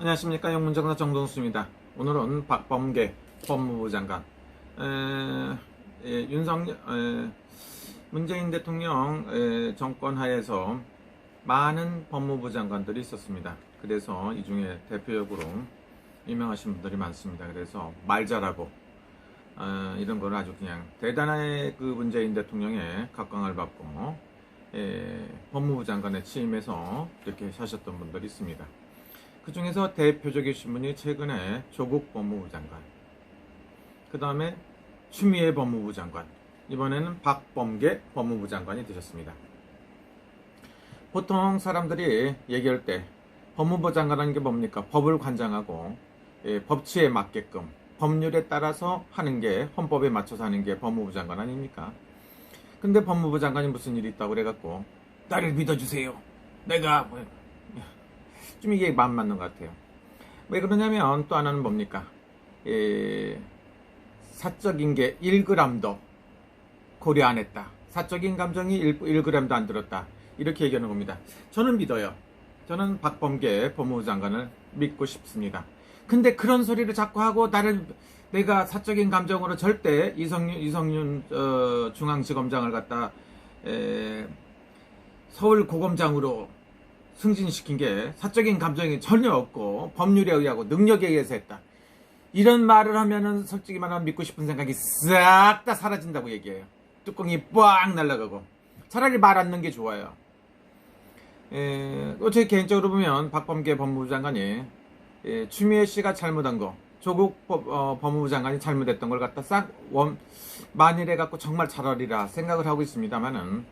안녕하십니까. 영문정사 정동수입니다. 오늘은 박범계 법무부 장관, 문재인 대통령 정권 하에서 많은 법무부 장관들이 있었습니다. 그래서 이 중에 대표적으로 유명하신 분들이 많습니다. 그래서 말 잘하고 이런 걸 아주 그냥 대단하게 그 문재인 대통령의 각광을 받고 법무부 장관에 취임해서 이렇게 하셨던 분들이 있습니다. 그 중에서 대표적이신 분이 최근에 조국 법무부 장관, 그 다음에 추미애 법무부 장관, 이번에는 박범계 법무부 장관이 되셨습니다. 보통 사람들이 얘기할 때 법무부 장관이라는 게 뭡니까? 법을 관장하고 법치에 맞게끔 법률에 따라서 하는 게, 헌법에 맞춰서 하는 게 법무부 장관 아닙니까? 근데 법무부 장관이 무슨 일이 있다고 그래갖고 나를 믿어주세요, 내가 좀 이게 마음 맞는 것 같아요. 왜 그러냐면 또 하나는 뭡니까? 사적인 게 1g도 고려 안 했다. 사적인 감정이 1g도 안 들었다. 이렇게 얘기하는 겁니다. 저는 믿어요. 저는 박범계 법무부 장관을 믿고 싶습니다. 근데 그런 소리를 자꾸 하고 내가 사적인 감정으로 절대 이성윤 중앙지검장을 갖다 서울고검장으로 승진시킨 게 사적인 감정이 전혀 없고 법률에 의하고 능력에 의해서 했다. 이런 말을 하면은 솔직히 말하면 믿고 싶은 생각이 싹 다 사라진다고 얘기해요. 뚜껑이 빡 날아가고. 차라리 말 안 넣는 게 좋아요. 제 개인적으로 보면 박범계 법무부 장관이 추미애 씨가 잘못한 거, 조국 법무부 장관이 잘못했던 걸 갖다 만일에 갖고 정말 잘하리라 생각을 하고 있습니다만은,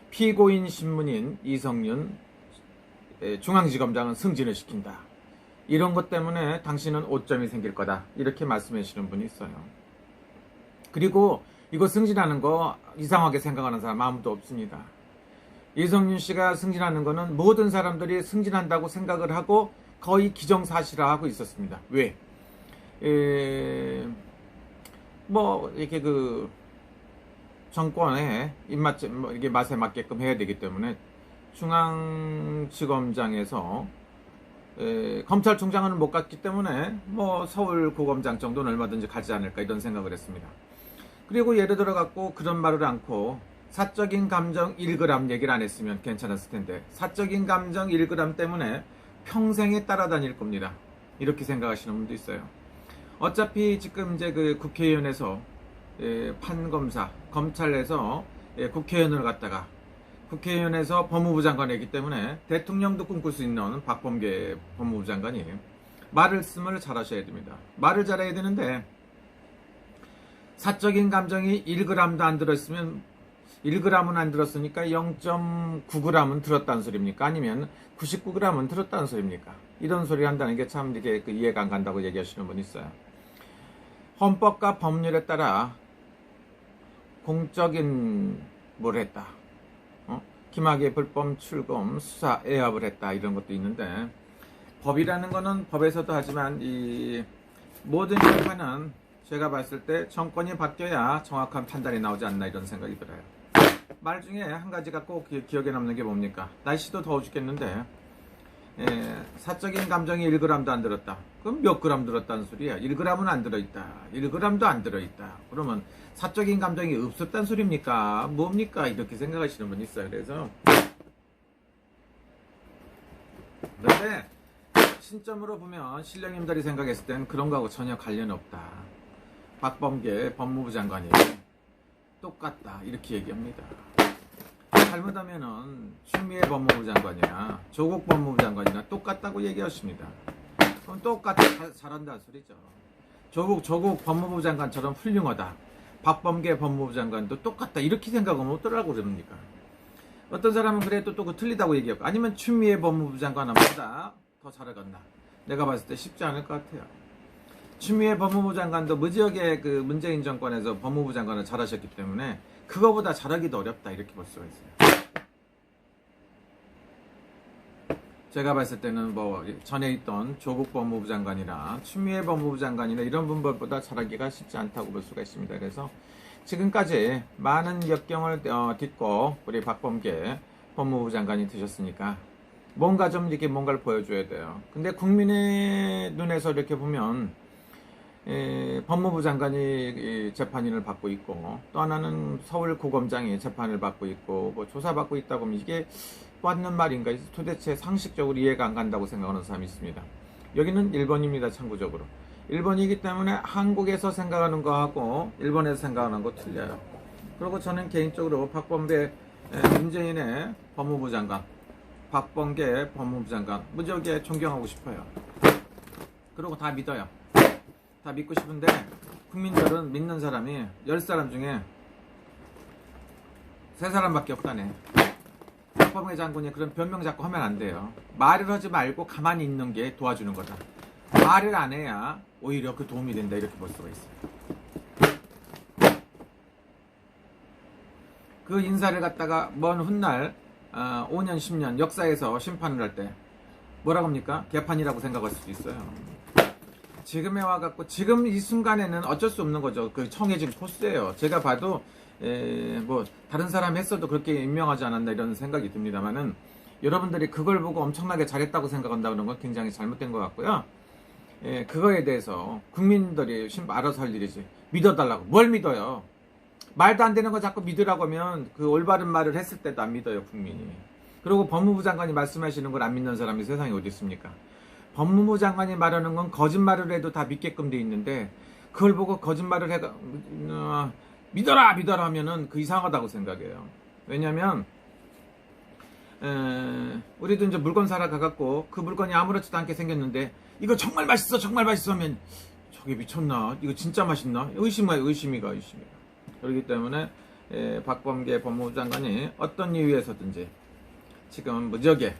피고인 신문인 이성윤 중앙지검장은 승진을 시킨다. 이런 것 때문에 당신은 오점이 생길 거다. 이렇게 말씀해 주시는 분이 있어요. 그리고 이거 승진하는 거 이상하게 생각하는 사람 아무도 없습니다. 이성윤 씨가 승진하는 거는 모든 사람들이 승진한다고 생각을 하고 거의 기정사실화하고 있었습니다. 왜? 이렇게 그 정권의 입맛, 이게 맛에 맞게끔 해야 되기 때문에 중앙지검장에서 검찰총장은 못 갔기 때문에 서울고검장 정도는 얼마든지 가지 않을까, 이런 생각을 했습니다. 그리고 예를 들어 갖고 그런 말을 않고 사적인 감정 1g 얘기를 안 했으면 괜찮았을 텐데, 사적인 감정 1g 때문에 평생에 따라다닐 겁니다. 이렇게 생각하시는 분도 있어요. 어차피 지금 이제 그 국회의원에서 판검사, 검찰에서 국회의원을 갖다가 국회의원에서 법무부 장관이기 때문에 대통령도 꿈꿀 수 있는 박범계 법무부 장관이 말씀을 잘하셔야 됩니다. 말을 잘해야 되는데, 사적인 감정이 1g도 안 들었으면 1g은 안 들었으니까 0.9g은 들었다는 소리입니까? 아니면 99g은 들었다는 소리입니까? 이런 소리 한다는 게 참 이게 이해가 안 간다고 얘기하시는 분이 있어요. 헌법과 법률에 따라 공적인 뭘 했다. 김학의 불법 출금 수사 애압을 했다. 이런 것도 있는데, 법이라는 거는 법에서도 하지만 이 모든 심판은 제가 봤을 때 정권이 바뀌어야 정확한 판단이 나오지 않나, 이런 생각이 들어요. 말 중에 한 가지가 꼭 기억에 남는 게 뭡니까? 날씨도 더워 죽겠는데 사적인 감정이 1g도 안 들었다. 그럼 몇 g 들었다는 소리야? 1g은 안 들어있다. 1g도 안 들어있다. 그러면 사적인 감정이 없었다는 소리입니까? 뭡니까? 이렇게 생각하시는 분이 있어요. 그런데 신점으로 보면 신령님들이 생각했을 땐 그런 거하고 전혀 관련 없다. 박범계 법무부 장관이 똑같다. 이렇게 얘기합니다. 잘못하면은 추미애 법무부 장관이나 조국 법무부 장관이나 똑같다고 얘기하십니다. 그럼 똑같이 잘한다는 소리죠. 조국 법무부 장관처럼 훌륭하다. 박범계 법무부 장관도 똑같다. 이렇게 생각하면 어떠라고 그럽니까? 어떤 사람은 그래도 또 틀리다고 얘기하고, 아니면 추미애 법무부 장관보다 더 잘하겠나? 내가 봤을 때 쉽지 않을 것 같아요. 추미애 법무부 장관도 무지하게 그 문재인 정권에서 법무부 장관을 잘하셨기 때문에 그거보다 잘하기도 어렵다, 이렇게 볼 수가 있어요. 제가 봤을 때는 전에 있던 조국 법무부 장관이나 추미애 법무부 장관이나 이런 분들보다 잘하기가 쉽지 않다고 볼 수가 있습니다. 그래서 지금까지 많은 역경을 딛고 우리 박범계 법무부 장관이 되셨으니까 뭔가 좀 이렇게 뭔가를 보여줘야 돼요. 근데 국민의 눈에서 이렇게 보면 법무부 장관이 재판인을 받고 있고 또 하나는 서울고검장이 재판을 받고 있고 뭐 조사받고 있다고 하면 이게 맞는 말인가 도대체 상식적으로 이해가 안 간다고 생각하는 사람이 있습니다. 여기는 일본입니다. 참고적으로 일본이기 때문에 한국에서 생각하는 거하고 일본에서 생각하는 거 틀려요. 그리고 저는 개인적으로 박범계 문재인의 법무부 장관 박범계 법무부 장관 무지하게 존경하고 싶어요. 그리고 다 믿어요. 다 믿고 싶은데 국민들은 믿는 사람이 10사람 중에 3사람밖에 없다네. 박범계 장군이 그런 변명 자꾸 하면 안 돼요. 말을 하지 말고 가만히 있는 게 도와주는 거다. 말을 안 해야 오히려 그 도움이 된다 이렇게 볼 수가 있어요. 그 인사를 갖다가 먼 훗날 5년 10년 역사에서 심판을 할 때 뭐라고 합니까? 개판이라고 생각할 수도 있어요. 지금에 와갖고 지금 이 순간에는 어쩔 수 없는 거죠. 그 청해진 코스예요. 제가 봐도 뭐 다른 사람 했어도 그렇게 임명하지 않았나 이런 생각이 듭니다만은 여러분들이 그걸 보고 엄청나게 잘했다고 생각한다는 건 굉장히 잘못된 것 같고요. 그거에 대해서 국민들이 알아서 할 일이지. 믿어달라고. 뭘 믿어요? 말도 안 되는 거 자꾸 믿으라고 하면 그 올바른 말을 했을 때도 안 믿어요, 국민이. 그리고 법무부 장관이 말씀하시는 걸 안 믿는 사람이 세상에 어디 있습니까? 법무부 장관이 말하는 건 거짓말을 해도 다 믿게끔 돼 있는데 그걸 보고 거짓말을 해가 믿어라 하면은 그 이상하다고 생각해요. 왜냐면 우리도 이제 물건 사러 가갖고 그 물건이 아무렇지도 않게 생겼는데 이거 정말 맛있어 하면 저게 미쳤나? 이거 진짜 맛있나? 의심이가. 그렇기 때문에 박범계 법무부 장관이 어떤 이유에서든지 지금 무지하게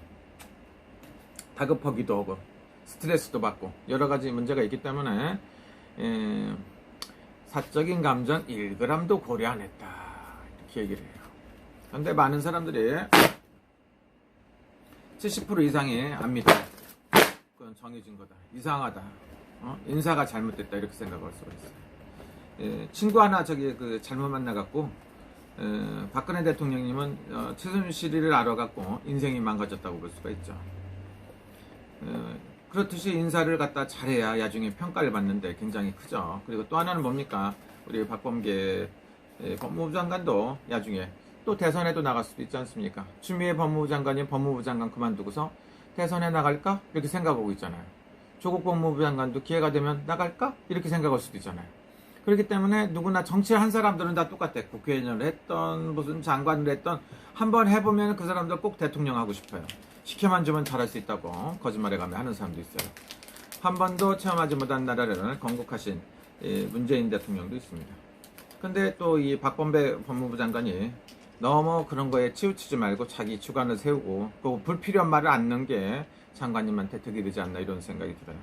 다급하기도 하고 스트레스도 받고 여러 가지 문제가 있기 때문에 사적인 감정 1g도 고려 안 했다 이렇게 얘기를 해요. 그런데 많은 사람들이 70% 이상이 안 믿어. 그건 정해진 거다. 이상하다. 인사가 잘못됐다 이렇게 생각할 수가 있어요. 친구 하나 잘못 만나갖고 박근혜 대통령님은 최순실을 알아갖고 인생이 망가졌다고 볼 수가 있죠. 그렇듯이 인사를 갖다 잘해야 나중에 평가를 받는데 굉장히 크죠. 그리고 또 하나는 뭡니까? 우리 박범계 법무부 장관도 나중에 또 대선에도 나갈 수도 있지 않습니까? 추미애 법무부 장관이 법무부 장관 그만두고서 대선에 나갈까? 이렇게 생각하고 있잖아요. 조국 법무부 장관도 기회가 되면 나갈까? 이렇게 생각할 수도 있잖아요. 그렇기 때문에 누구나 정치한 사람들은 다 똑같아. 국회의원을 했던 무슨 장관을 했던 한번 해보면 그 사람들 꼭 대통령 하고 싶어요. 시켜만 주면 잘할 수 있다고 거짓말해가며 하는 사람도 있어요. 한 번도 체험하지 못한 나라를 건국하신 문재인 대통령도 있습니다. 근데 또 이 박범계 법무부 장관이 너무 그런 거에 치우치지 말고 자기 주관을 세우고 그 불필요한 말을 안 넣는 게 장관님한테 득이 되지 않나 이런 생각이 들어요.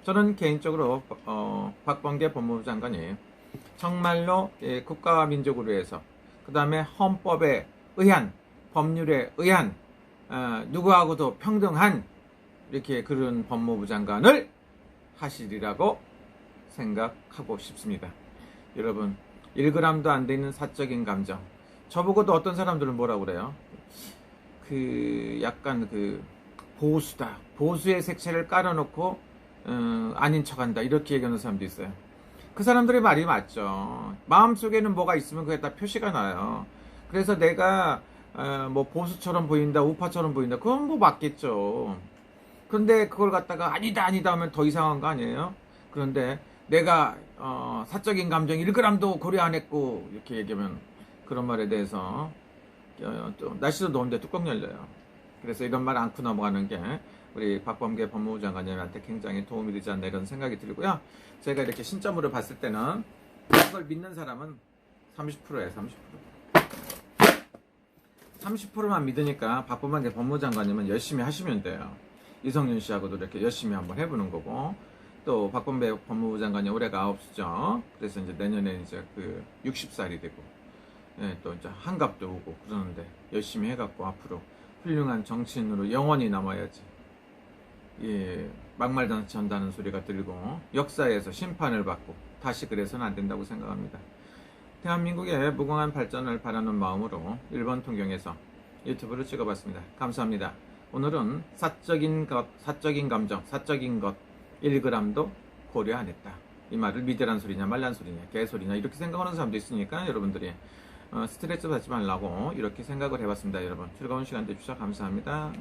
저는 개인적으로 박범계 법무부 장관이 정말로 국가와 민족을 위해서 그 다음에 헌법에 의한 법률에 의한 누구하고도 평등한 이렇게 그런 법무부 장관을 하시리라고 생각하고 싶습니다. 여러분 1g도 안 되는 사적인 감정 저보고도 어떤 사람들은 뭐라고 그래요? 약간 보수다. 보수의 색채를 깔아놓고 아닌 척한다. 이렇게 얘기하는 사람도 있어요. 그 사람들의 말이 맞죠. 마음속에는 뭐가 있으면 그게 다 표시가 나요. 그래서 내가 뭐 보수처럼 보인다, 우파처럼 보인다. 그건 뭐 맞겠죠. 그런데 그걸 갖다가 아니다 하면 더 이상한 거 아니에요? 그런데 내가 사적인 감정 1g도 고려 안 했고 이렇게 얘기하면 그런 말에 대해서 또 날씨도 더운데 뚜껑 열려요. 그래서 이런 말 않고 넘어가는 게 우리 박범계 법무부 장관님한테 굉장히 도움이 되지 않나 이런 생각이 들고요. 제가 이렇게 신점으로 봤을 때는 그걸 믿는 사람은 30%예요. 30%만 믿으니까 박범계 법무부 장관님은 열심히 하시면 돼요. 이성윤 씨하고도 이렇게 열심히 한번 해보는 거고 또 박범계 법무부 장관이 올해가 9수죠. 그래서 이제 내년에 이제 60살이 되고 또 이제 한갑도 오고 그러는데 열심히 해갖고 앞으로 훌륭한 정치인으로 영원히 남아야지. 막말잔치 한다는 소리가 들고 역사에서 심판을 받고 다시 그래서는 안 된다고 생각합니다. 대한민국의 무궁한 발전을 바라는 마음으로 1번 통경에서 유튜브를 찍어봤습니다. 감사합니다. 오늘은 사적인 감정, 사적인 것 1g도 고려 안 했다. 이 말을 믿으란 소리냐 말란 소리냐 개소리냐 이렇게 생각하는 사람도 있으니까 여러분들이 스트레스 받지 말라고 이렇게 생각을 해봤습니다. 여러분 즐거운 시간 되주셔서 감사합니다.